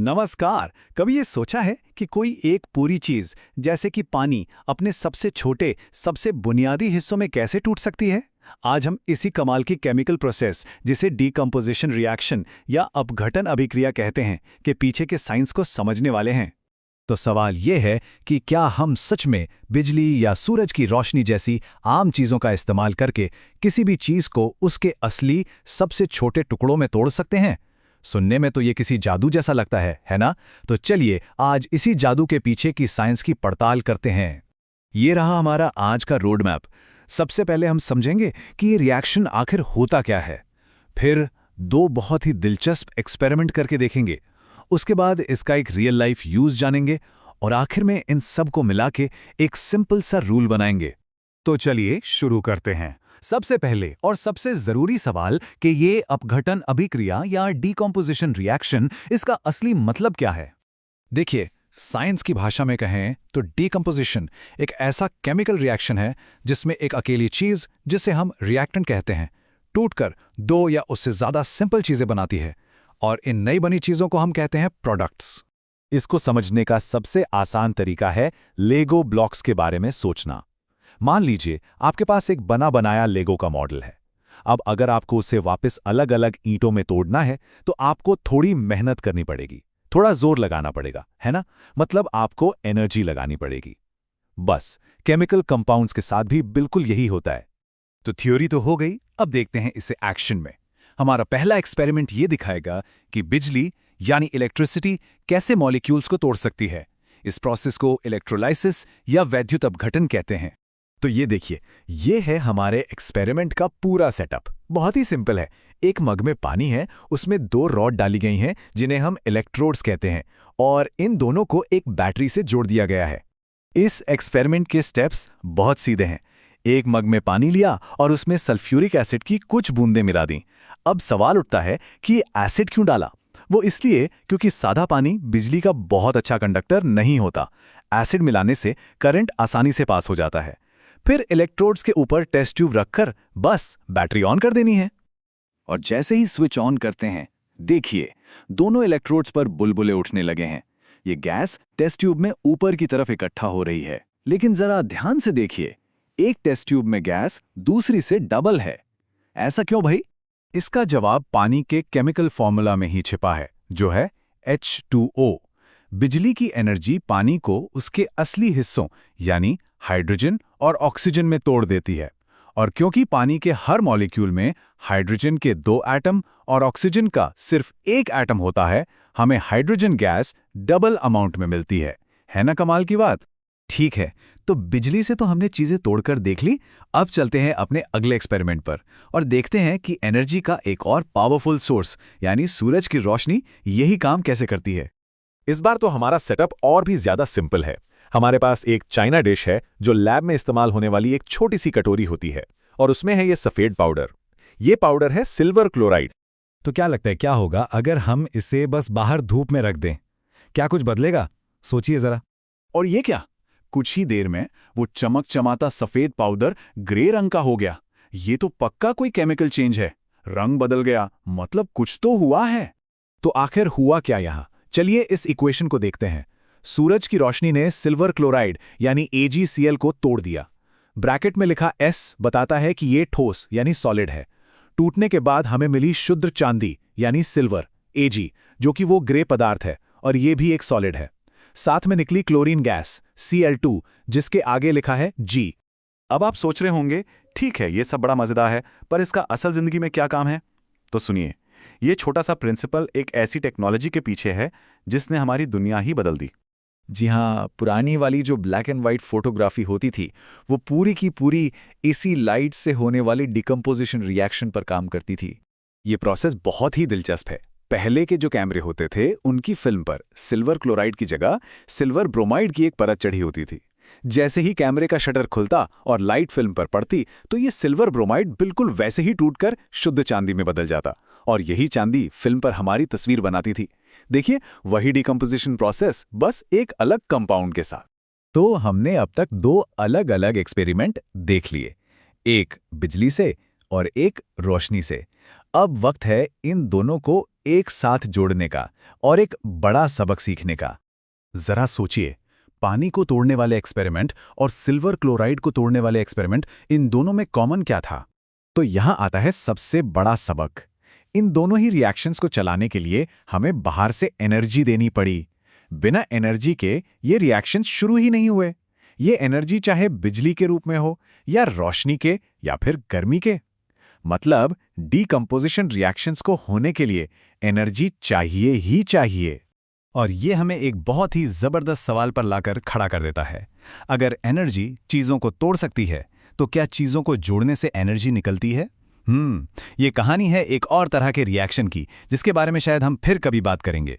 नमस्कार। कभी ये सोचा है कि कोई एक पूरी चीज जैसे कि पानी अपने सबसे छोटे सबसे बुनियादी हिस्सों में कैसे टूट सकती है? आज हम इसी कमाल की केमिकल प्रोसेस जिसे डीकंपोजिशन रिएक्शन या अपघटन अभिक्रिया कहते हैं के पीछे के साइंस को समझने वाले हैं। तो सवाल ये है कि क्या हम सच में बिजली या सूरज की रोशनी जैसी आम चीज़ों का इस्तेमाल करके किसी भी चीज़ को उसके असली सबसे छोटे टुकड़ों में तोड़ सकते हैं? सुनने में तो ये किसी जादू जैसा लगता है ना? तो चलिए आज इसी जादू के पीछे की साइंस की पड़ताल करते हैं। ये रहा हमारा आज का रोड मैप। सबसे पहले हम समझेंगे कि ये रिएक्शन आखिर होता क्या है। फिर दो बहुत ही दिलचस्प एक्सपेरिमेंट करके देखेंगे। उसके बाद इसका एक रियल लाइफ यूज जानेंगे और आखिर में इन सब को मिला के एक सिंपल सा रूल बनाएंगे। तो चलिए शुरू करते हैं। सबसे पहले और सबसे जरूरी सवाल कि ये अपघटन अभिक्रिया या डीकंपोजिशन रिएक्शन, इसका असली मतलब क्या है? देखिए, साइंस की भाषा में कहें तो डीकंपोजिशन एक ऐसा केमिकल रिएक्शन है जिसमें एक अकेली चीज, जिसे हम रिएक्टेंट कहते हैं, टूटकर दो या उससे ज्यादा सिंपल चीजें बनाती है और इन नई बनी चीजों को हम कहते हैं प्रोडक्ट्स। इसको समझने का सबसे आसान तरीका है लेगो ब्लॉक्स के बारे में सोचना। मान लीजिए आपके पास एक बना बनाया लेगो का मॉडल है। अब अगर आपको उसे वापस अलग अलग ईंटों में तोड़ना है तो आपको थोड़ी मेहनत करनी पड़ेगी, थोड़ा जोर लगाना पड़ेगा, है ना? मतलब आपको एनर्जी लगानी पड़ेगी। बस केमिकल कंपाउंड्स के साथ भी बिल्कुल यही होता है। तो थ्योरी तो हो गई, अब देखते हैं इसे एक्शन में। हमारा पहला एक्सपेरिमेंट ये दिखाएगा कि बिजली यानी इलेक्ट्रिसिटी कैसे मॉलिक्यूल्स को तोड़ सकती है। इस प्रोसेस को इलेक्ट्रोलाइसिस या वैद्युत अपघटन कहते हैं। तो ये देखिए, ये है हमारे एक्सपेरिमेंट का पूरा सेटअप। बहुत ही सिंपल है। एक मग में पानी है, उसमें दो रॉड डाली गई हैं जिन्हें हम इलेक्ट्रोड्स कहते हैं, और इन दोनों को एक बैटरी से जोड़ दिया गया है। इस एक्सपेरिमेंट के स्टेप्स बहुत सीधे हैं। एक मग में पानी लिया और उसमें सल्फ्यूरिक एसिड की कुछ बूंदें मिला दी। अब सवाल उठता है कि एसिड क्यों डाला? वो इसलिए क्योंकि सादा पानी बिजली का बहुत अच्छा कंडक्टर नहीं होता। एसिड मिलाने से करंट आसानी से पास हो जाता है। फिर इलेक्ट्रोड्स के ऊपर टेस्ट ट्यूब रखकर बस बैटरी ऑन कर देनी है। और जैसे ही स्विच ऑन करते हैं, देखिए दोनों इलेक्ट्रोड्स पर बुलबुले उठने लगे हैं। ये गैस टेस्ट ट्यूब में ऊपर की तरफ इकट्ठा हो रही है। लेकिन जरा ध्यान से देखिए, एक टेस्ट ट्यूब में गैस दूसरी से डबल है। ऐसा क्यों भाई? इसका जवाब पानी के केमिकल फॉर्मूला में ही छिपा है, जो है H2O। बिजली की एनर्जी पानी को उसके असली हिस्सों यानी हाइड्रोजन और ऑक्सीजन में तोड़ देती है। और क्योंकि पानी के हर मॉलिक्यूल में हाइड्रोजन के 2 एटम और ऑक्सीजन का सिर्फ 1 एटम होता है, हमें हाइड्रोजन गैस डबल अमाउंट में मिलती है ना कमाल की बात? ठीक है, तो बिजली से तो हमने चीजें तोड़कर देख ली। अब चलते हैं अपने अगले एक्सपेरिमेंट पर और देखते हैं कि एनर्जी का एक और पावरफुल सोर्स यानी सूरज की रोशनी यही काम कैसे करती है। इस बार तो हमारा सेटअप और भी ज्यादा सिंपल है। हमारे पास एक चाइना डिश है जो लैब में इस्तेमाल होने वाली एक छोटी सी कटोरी होती है, और उसमें है ये सफेद पाउडर। ये पाउडर है सिल्वर क्लोराइड। तो क्या लगता है क्या होगा अगर हम इसे बस बाहर धूप में रख दें? क्या कुछ बदलेगा? सोचिए जरा। और ये क्या, कुछ ही देर में वो चमक चमाता सफेद पाउडर ग्रे रंग का हो गया। ये तो पक्का कोई केमिकल चेंज है। रंग बदल गया, मतलब कुछ तो हुआ है। तो आखिर हुआ क्या यहाँ? चलिए इस इक्वेशन को देखते हैं। सूरज की रोशनी ने सिल्वर क्लोराइड यानी AgCl को तोड़ दिया। ब्रैकेट में लिखा S बताता है कि ये ठोस यानी सॉलिड है। टूटने के बाद हमें मिली शुद्ध चांदी यानी सिल्वर Ag, जो कि वो ग्रे पदार्थ है, और ये भी एक सॉलिड है। साथ में निकली क्लोरीन गैस Cl2, जिसके आगे लिखा है G। अब आप सोच रहे होंगे, ठीक है ये सब बड़ा मजेदार है, पर इसका असल जिंदगी में क्या काम है? तो सुनिए, ये छोटा सा प्रिंसिपल एक ऐसी टेक्नोलॉजी के पीछे है जिसने हमारी दुनिया ही बदल दी। जी हाँ, पुरानी वाली जो ब्लैक एंड वाइट फोटोग्राफी होती थी, वो पूरी की पूरी इसी लाइट से होने वाली डिकम्पोजिशन रिएक्शन पर काम करती थी। ये प्रोसेस बहुत ही दिलचस्प है। पहले के जो कैमरे होते थे, उनकी फिल्म पर सिल्वर क्लोराइड की जगह सिल्वर ब्रोमाइड की एक परत चढ़ी होती थी। जैसे ही कैमरे का शटर खुलता और लाइट फिल्म पर पड़ती, तो ये सिल्वर ब्रोमाइड बिल्कुल वैसे ही टूटकर शुद्ध चांदी में बदल जाता, और यही चांदी फिल्म पर हमारी तस्वीर बनाती थी। देखिए, वही डिकम्पोजिशन प्रोसेस, बस एक अलग कंपाउंड के साथ। तो हमने अब तक दो अलग अलग एक्सपेरिमेंट देख लिए, एक बिजली से और एक रोशनी से। अब वक्त है इन दोनों को एक साथ जोड़ने का और एक बड़ा सबक सीखने का। जरा सोचिए, पानी को तोड़ने वाले एक्सपेरिमेंट और सिल्वर क्लोराइड को तोड़ने वाले एक्सपेरिमेंट, इन दोनों में कॉमन क्या था? तो यहाँ आता है सबसे बड़ा सबक। इन दोनों ही रिएक्शंस को चलाने के लिए हमें बाहर से एनर्जी देनी पड़ी। बिना एनर्जी के ये रिएक्शंस शुरू ही नहीं हुए। ये एनर्जी चाहे बिजली के रूप में हो, या रोशनी के, या फिर गर्मी के। मतलब डीकंपोजिशन रिएक्शंस को होने के लिए एनर्जी चाहिए ही चाहिए। और ये हमें एक बहुत ही जबरदस्त सवाल पर लाकर खड़ा कर देता है। अगर एनर्जी चीजों को तोड़ सकती है, तो क्या चीजों को जोड़ने से एनर्जी निकलती है? ये कहानी है एक और तरह के रिएक्शन की, जिसके बारे में शायद हम फिर कभी बात करेंगे।